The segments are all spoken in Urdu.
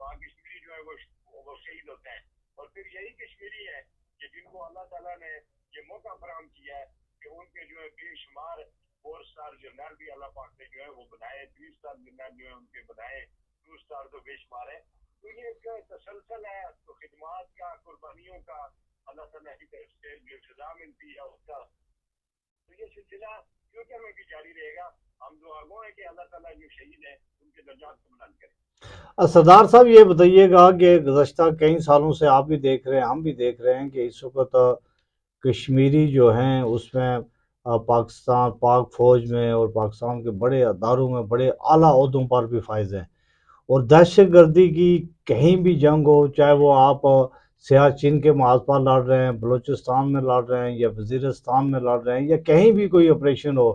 وہاں کشمیری جو ہے وہ شہید ہوتے ہیں. اور پھر یہی کشمیری ہیں کہ جن کو اللہ تعالیٰ نے یہ موقع فراہم کیا ہے کہ ان کے جو ہے بے شمار 4 اسٹار جنرل بھی اللہ پاک نے جو ہے وہ بنائے, 3 اسٹار جنرل جو ہے ان کے بنائے, 2 اسٹار تو بے شمار ہے. تو یہ ایک تسلسل ہے تو خدمات کا, قربانیوں کا اللہ تعالیٰ کی طرف سے جو سزا ملتی ہے اس کا, تو یہ سلسلہ فیوچر میں بھی جاری رہے گا. ہم دعا گو ہیں کہ اللہ تعالیٰ جو شہید ہیں ان کے درجات کو بلند کرے. سردار صاحب یہ بتائیے گا کہ گزشتہ کئی سالوں سے آپ بھی دیکھ رہے ہیں, ہم بھی دیکھ رہے ہیں کہ اس وقت کشمیری جو ہیں اس میں پاکستان پاک فوج میں اور پاکستان کے بڑے اداروں میں بڑے اعلیٰ عہدوں پر بھی فائز ہیں, اور دہشت گردی کی کہیں بھی جنگ ہو, چاہے وہ آپ سیاچین کے محاذ پر لڑ رہے ہیں, بلوچستان میں لڑ رہے ہیں, یا وزیرستان میں لڑ رہے ہیں, یا کہیں بھی کوئی آپریشن ہو,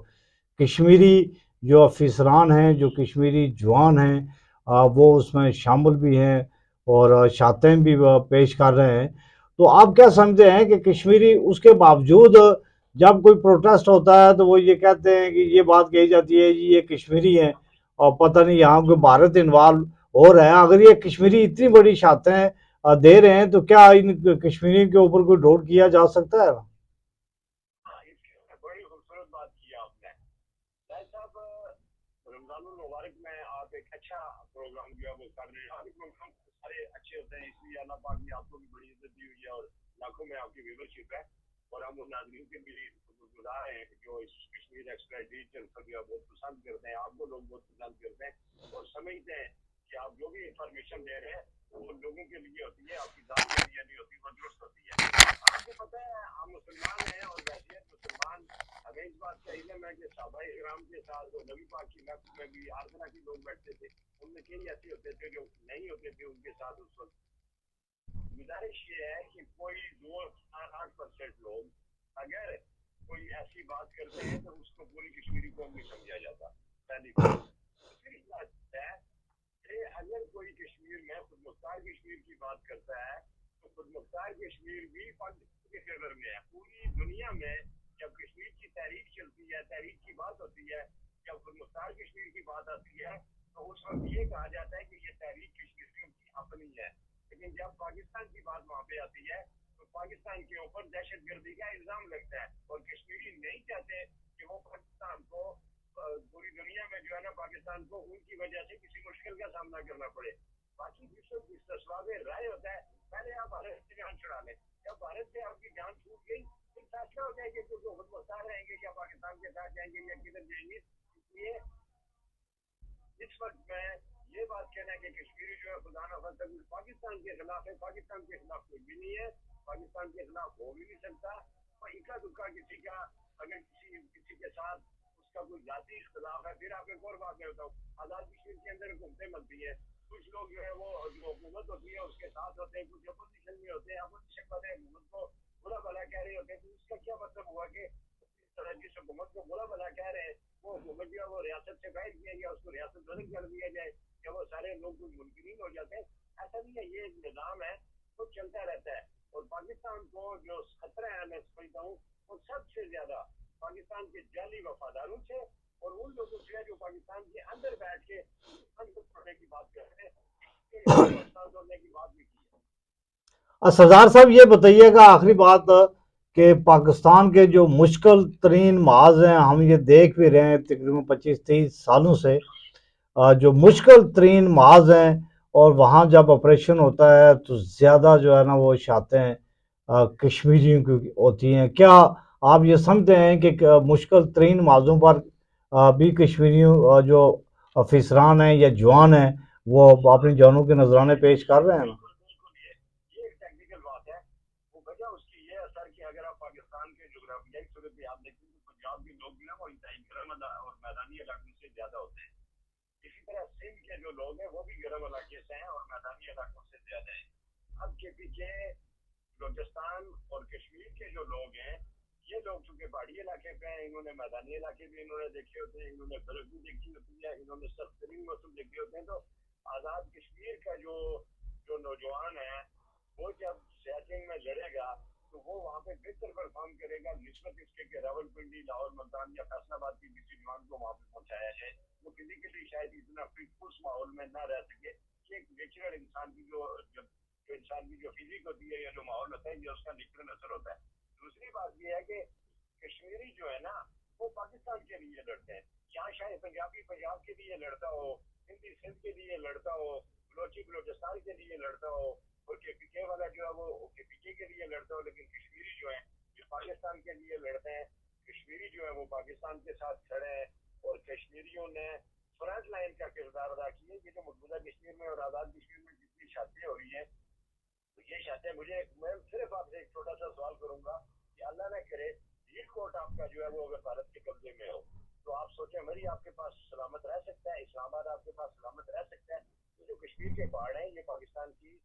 کشمیری جو افسران ہیں, جو کشمیری جوان ہیں, وہ اس میں شامل بھی ہیں اور شاتیں بھی پیش کر رہے ہیں. تو آپ کیا سمجھتے ہیں کہ کشمیری اس کے باوجود جب کوئی پروٹیسٹ ہوتا ہے تو وہ یہ کہتے ہیں کہ یہ بات کہی جاتی ہے یہ کشمیری ہیں اور پتہ نہیں یہاں کو بھارت انوالو ہو رہا ہے. اگر یہ کشمیری اتنی بڑی شاتیں دے رہے ہیں تو کیا ان کشمیری کے اوپر کوئی ڈوٹ کیا جا سکتا ہے؟ بڑی خوبصورت بات کی آپ نے صاحب. رمضان المبارک میں آپ ایک اچھا پروگرام جو ہے وہ کر رہے ہیں. آپ کے پروگرام سارے اچھے ہوتے ہیں, اس لیے اللہ پاک نے آپ کو بھی بڑی عزت دی ہوئی ہے اور لاکھوں میں آپ کی ویورشپ ہے. اور ہم ان ناظرین کے بھی گزار ہیں جو اس کشمیر ایکسپیڈیشن کو جو ہے بہت پسند کرتے ہیں, آپ کو لوگ بہت پسند کرتے ہیں اور سمجھتے ہیں کہ آپ جو بھی انفارمیشن دے رہے ہیں وہ لوگوں کے لیے ہوتی ہے, آپ کی ذات کے لیے نہیں ہوتی, وہ درست ہوتی ہے. آپ کو پتہ ہے ہم مسلمان ہیں اور ویسے مسلمان ہمیں اس بات کا علم ہے کہ صحابہ کرام کے ساتھ اور نبی پاک کی نقل میں بھی ہر طرح کے لوگ بیٹھتے تھے, ان میں کئی ایسے ہوتے تھے جو نہیں ہوتے تھے ان کے ساتھ. اس وقت گزارش یہ ہے کہ کوئی 2-8% لوگ اگر کوئی ایسی بات کرتے ہیں تو اس کو پوری کشمیری قوم نہیں سمجھا جاتا, پہلی بات. دوسری بات ہے کہ اگر کوئی کشمیر میں خود مختار کشمیر کی بات کرتا ہے تو خود مختار کشمیر بھی پاکستان کے فیور میں ہے. پوری دنیا میں جب کشمیر کی تحریک چلتی ہے, تحریک کی بات ہوتی ہے, جب خود مختار کشمیر کی بات آتی ہے تو اس وقت یہ کہا جاتا ہے کہ یہ تحریک کشمیریوں کی اپنی ہے. لیکن جب پاکستان کی بات وہاں پہ آتی ہے تو پاکستان کے اوپر دہشت گردی کا الزام لگتا ہے, اور کشمیری نہیں چاہتے کہ وہ پاکستان کو پوری دنیا میں جو ہے نا پاکستان کو ان کی وجہ سے کسی مشکل کا سامنا کرنا پڑے. باقی جس تصواب رائے ہوتا ہے, پہلے آپ بھارت سے جان چھڑا لیں, جب بھارت سے آپ کی جان چھوٹ گئی پھر فیصلہ ہو جائے گا کہ وہ خود مختار رہیں گے یا پاکستان کے ساتھ جائیں گے یا کدھر جائیں گے. اس لیے اس وقت میں یہ بات کہنا ہے کہ کشمیری جو ہے خدا نہ خواستہ پاکستان کے خلاف ہے, پاکستان کے خلاف کوئی بھی نہیں ہے, پاکستان کے خلاف ہو بھی نہیں سکتا. اور اکا دکا کسی کا اگر کسی کے ساتھ اس کا کوئی ذاتی اختلاف ہے, پھر آپ ایک اور بات میں بتاؤں, آزاد کشمیر کے اندر حکومتیں ملتی ہیں, کچھ لوگ جو ہے وہ جو حکومت ہوتی ہے اس کے ساتھ ہوتے ہیں, کچھ اپوزیشن میں ہوتے ہیں, اپوزیشن والے حکومت کو برا بھلا کہہ رہے ہوتے ہیں. تو اس کا کیا مطلب ہوا کہ جس حکومت کو برا بھلا کہہ رہے ہیں وہ حکومت جو ہے وہ ریاست سے بیٹھ دیا گیا, اس کو ریاست بدل کر دیا جائے یا وہ سارے لوگ منکرین ہو جاتے ہیں. ایسا نہیں ہے, یہ ایک نظام ہے وہ چلتا رہتا ہے. اور پاکستان کو جو خطرہ ہے میں سمجھتا ہوں وہ سب سے زیادہ پاکستان کے جعلی وفاداروں سے اور ان لوگوں سے جو پاکستان کے اندر بیٹھ کے پڑھنے کی بات کرتے ہیں, پاکستان توڑنے کی بات بھی کی ہے. سردار صاحب یہ بتائیے گا آخری بات کہ پاکستان کے جو مشکل ترین محاذ ہیں, ہم یہ دیکھ بھی رہے ہیں تقریباً 25-30 سالوں سے, جو مشکل ترین محاذ ہیں, اور وہاں جب آپریشن ہوتا ہے تو زیادہ جو ہے نا وہ شاتیں کشمیریوں کی ہوتی ہیں. کیا آپ یہ سمجھتے ہیں کہ مشکل ترین محاذوں پر بھی کشمیریوں جو افسران ہیں یا جوان ہیں وہ اپنی جانوں کے نذرانے پیش کر رہے ہیں؟ یہ ایک ٹیکنیکل بات ہے. وہ وجہ اس کی یہ اثر کہ اگر آپ پاکستان کے جغرافیائی صورتحال دیکھیں تو پنجاب کے لوگ جو ہیں وہ انتہائی گرم اور میدانی علاقوں سے زیادہ ہوتے ہیں. اسی طرح سندھ کے جو لوگ ہیں وہ بھی گرم علاقے سے ہیں اور میدانی علاقوں سے زیادہ ہیں. اب کے پیچھے بلوچستان اور کشمیر کے جو لوگ ہیں یہ لوگ چونکہ پہاڑی علاقے پہ ہیں, انہوں نے میدانی علاقے بھی انہوں نے دیکھے ہوتے ہیں, انہوں نے برف بھی دیکھی ہوتی ہے, انہوں نے سخت ترین موسم دیکھے ہوتے ہیں. تو آزاد کشمیر کا جو نوجوان ہے وہ جب سیاچن میں لڑے گا تو وہ وہاں پہ بہتر پرفارم کرے گا نسبت اس کے راول پنڈی, لاہور, ملتان یا فیصل آباد کی کسی جوان کو وہاں پہ پہنچایا ہے. وہ فزیکلی شاید اتنا فٹ اس ماحول میں نہ رہ سکے. یہ نیچرل انسان کی جو انسان کی جو فزیک ہوتی ہے یا جو ماحول ہوتا ہے یہ اس کا نیچرل اثر ہوتا ہے۔ دوسری بات یہ ہے کہ کشمیری جو ہے نا وہ پاکستان کے لیے لڑتے ہیں، یہاں شاید پنجابی پنجاب کے لیے لڑتا ہو، ہندی سندھ کے لیے لڑتا ہو، بلوچی بلوچستان کے لیے لڑتا ہو، اور کے پی کے والا جو ہے وہ کے پی کے لیے لڑتا ہو، لیکن کشمیری جو ہے یہ پاکستان کے لیے لڑتے ہیں۔ کشمیری جو ہے وہ پاکستان کے ساتھ کھڑے ہیں، اور کشمیریوں نے فرنٹ لائن کا کردار ادا کیا ہے۔ یہ جو مقبوضہ کشمیر میں اور آزاد کشمیر میں جتنی شادیاں ہو رہی ہیں تو یہ شادیاں میں صرف آپ سے ایک چھوٹا سا سوال کروں گا کہ اللہ نہ کرے ڈیل کوٹ آپ کا جو ہے وہ اگر بھارت کے قبضے میں ہو تو آپ سوچیں مری آپ کے پاس سلامت رہ سکتا ہے، اسلام آباد آپ کے پاس سلامت رہ سکتا ہے؟ تو جو کشمیر کے پہاڑ ہیں یہ پاکستان کی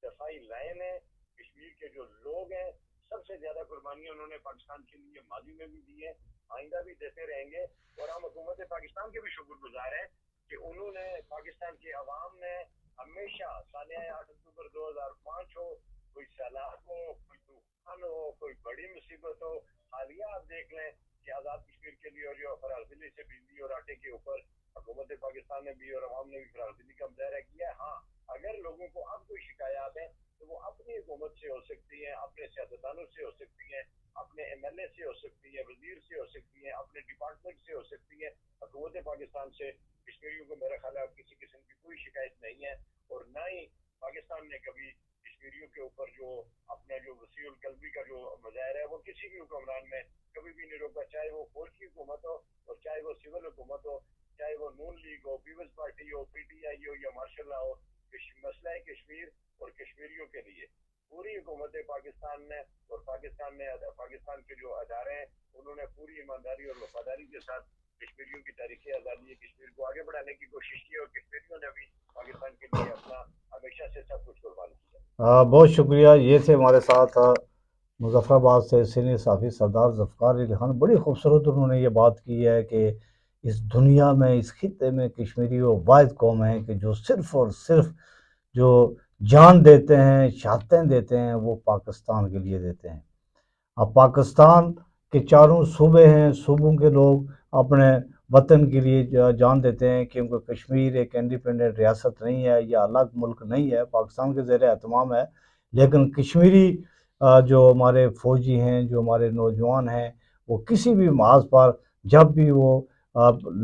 دفاعی لائن ہے۔ کشمیر کے جو لوگ ہیں سب سے زیادہ قربانیاں انہوں نے پاکستان کے لیے ماضی میں بھی دی ہے، آئندہ بھی دیتے رہیں گے، اور ہم حکومت پاکستان کے بھی شکر گزار ہیں کہ انہوں نے پاکستان کی عوام نے ہمیشہ سالیہ 8 اکتوبر 2005 ہو، کوئی سیلاب ہو، کوئی طوفان ہو، کوئی بڑی مصیبت ہو، حالیہ آپ دیکھ لیں کہ آزاد کشمیر کے لیے اور جو فراز دلی سے بجلی اور آٹے کے اوپر حکومت پاکستان نے بھی اور عوام نے بھی فراز دلی کا مظاہرہ کیا ہے۔ ہاں اگر لوگوں کو اب کوئی شکایات ہیں تو وہ اپنی حکومت سے ہو سکتی ہیں، اپنے سیاستدانوں سے ہو سکتی ہیں، اپنے ایم ایل اے سے ہو سکتی ہیں، وزیر سے ہو سکتی ہیں، اپنے ڈپارٹمنٹ سے ہو سکتی ہیں۔ حکومت پاکستان سے کشمیریوں کو میرا خیال ہے اب کسی قسم کی کوئی شکایت نہیں ہے، اور نہ ہی پاکستان نے کبھی کشمیریوں کے اوپر جو اپنا جو وسیع القلبی کا جو مظاہرہ ہے وہ کسی بھی حکمران میں کبھی بھی نہیں روکا، چاہے وہ فوج کی حکومت ہو اور چاہے وہ سول حکومت ہو، چاہے وہ نون لیگ ہو، پیپلز پارٹی ہو، پی ٹی آئی ہو یا ماشاء اللہ ہو۔ مسئلہ ہے کشمیر اور کشمیریوں کے لیے پوری حکومت پاکستان نے اور پاکستان کے جو ادارے ہیں انہوں نے پوری ایمانداری اور وفاداری کے ساتھ کشمیریوں کی تاریخ آزادی کشمیر کو آگے بڑھانے کی کوشش کی، اور کشمیریوں نے بھی پاکستان کے لیے اپنا ہمیشہ سے سب کچھ قربان کیا۔ بہت شکریہ۔ یہ تھے ہمارے ساتھ مظفر آباد سے سینئر صحافی سردار ذوالفقار علی خان۔ بڑی خوبصورت انہوں نے یہ بات کی ہے کہ اس دنیا میں اس خطے میں کشمیری وہ واحد قوم ہے کہ جو صرف اور صرف جو جان دیتے ہیں، شہادتیں دیتے ہیں، وہ پاکستان کے لیے دیتے ہیں۔ اب پاکستان کے چاروں صوبے ہیں، صوبوں کے لوگ اپنے وطن کے لیے جان دیتے ہیں، کیونکہ کشمیر ایک انڈیپینڈنٹ ریاست نہیں ہے یا الگ ملک نہیں ہے، پاکستان کے زیر اہتمام ہے، لیکن کشمیری جو ہمارے فوجی ہیں، جو ہمارے نوجوان ہیں، وہ کسی بھی محاذ پر جب بھی وہ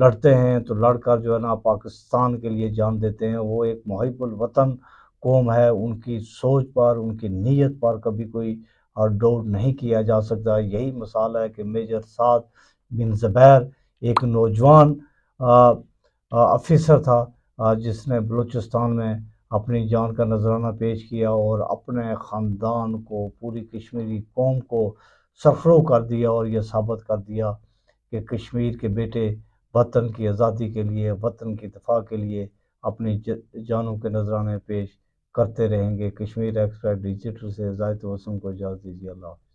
لڑتے ہیں تو لڑ کر جو ہے نا پاکستان کے لیے جان دیتے ہیں۔ وہ ایک محب الوطن قوم ہے، ان کی سوچ پر، ان کی نیت پر کبھی کوئی ڈاؤٹ نہیں کیا جا سکتا۔ یہی مثال ہے کہ میجر سعد بن زبیر ایک نوجوان افیسر تھا جس نے بلوچستان میں اپنی جان کا نذرانہ پیش کیا اور اپنے خاندان کو، پوری کشمیری قوم کو سرخرو کر دیا، اور یہ ثابت کر دیا کہ کشمیر کے بیٹے وطن کی آزادی کے لیے، وطن کی دفاع کے لیے اپنی جانوں کے نذرانے پیش کرتے رہیں گے۔ کشمیر ایکسپریس ڈیجیٹل سے زاہد وسیم کو اجازت دیجیے۔ اللہ حافظ۔